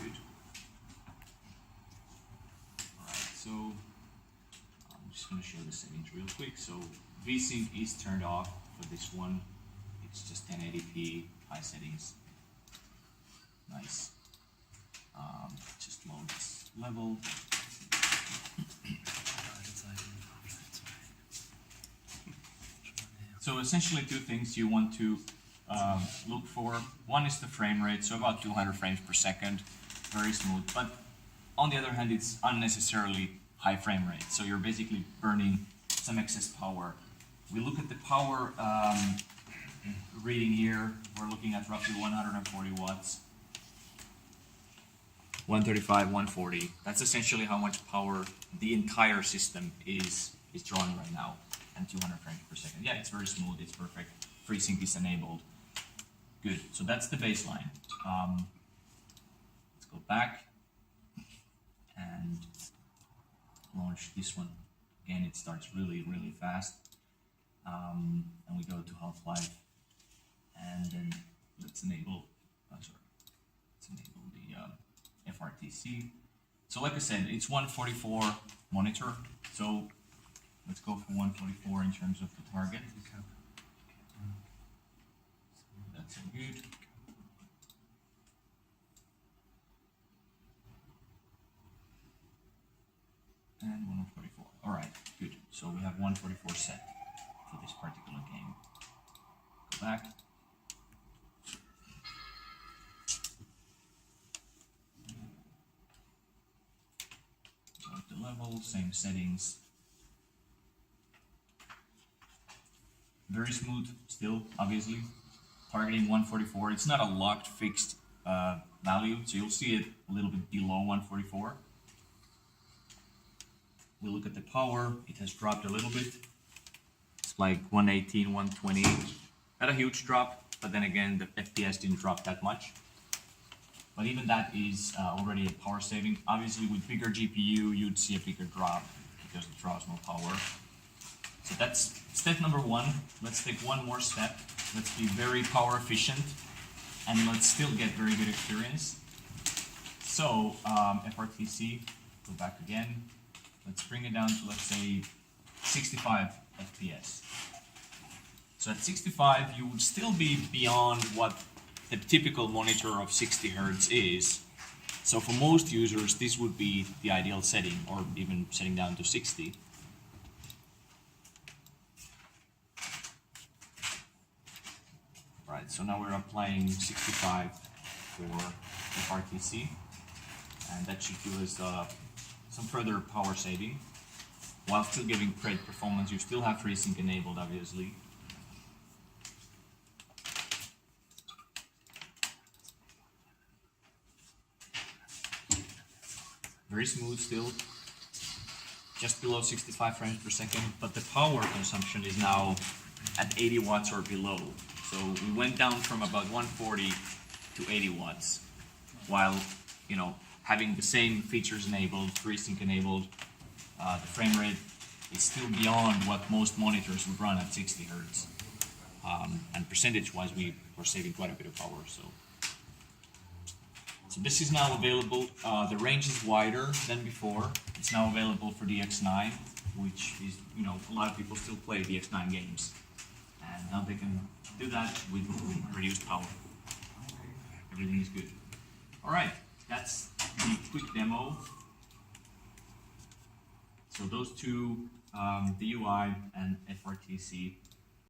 Good. Alright, so I'm just going to show the settings real quick. So VSync is turned off for this one. It's just 1080p, high settings. Nice. Just load this level. So essentially two things you want to look for. One is the frame rate, so about 200 frames per second, very smooth. But on the other hand, it's unnecessarily high frame rate. So you're basically burning some excess power. We look at the power reading here. We're looking at roughly 140 watts. 135, 140. That's essentially how much power the entire system is drawing right now. And 200 frames per second. Yeah, it's very smooth, it's perfect. FreeSync is enabled. Good, so that's the baseline. Let's go back and launch this one. Again, it starts really, really fast. And we go to Half-Life. And then let's enable, let's enable the FRTC. So like I said, it's 144 monitor. So let's go for 144 in terms of the target. That's good. And 144. All right, good. So we have 144 set for this particular game. Go back. Go up the level, same settings. Very smooth still, obviously. Targeting 144. It's not a locked, fixed value, so you'll see it a little bit below 144. We look at the power. It has dropped a little bit. It's like 118, 120. Not a huge drop, but then again, the FPS didn't drop that much. But even that is already a power saving. Obviously, with bigger GPU, you'd see a bigger drop because it draws more power. So that's step number one. Let's take one more step. Let's be very power efficient and let's still get very good experience. So FRTC, go back again. Let's bring it down to, let's say, 65 FPS. So at 65, you would still be beyond what the typical monitor of 60 Hz is. So for most users, this would be the ideal setting, or even setting down to 60. Right, so now we're applying 65 for FRTC, and that should give us some further power saving, while still giving great performance. You still have FreeSync enabled, obviously. Very smooth still, just below 65 frames per second, but the power consumption is now at 80 watts or below. So we went down from about 140 to 80 watts, while, you know, having the same features enabled, FreeSync enabled. The frame rate is still beyond what most monitors would run at 60 Hz. And percentage-wise, we were saving quite a bit of power. So this is now available. The range is wider than before. It's now available for the X9, which is, you know, a lot of people still play the X9 games. And now they can do that with reduced power. Everything is good. All right, that's the quick demo. So those two, the UI and FRTC,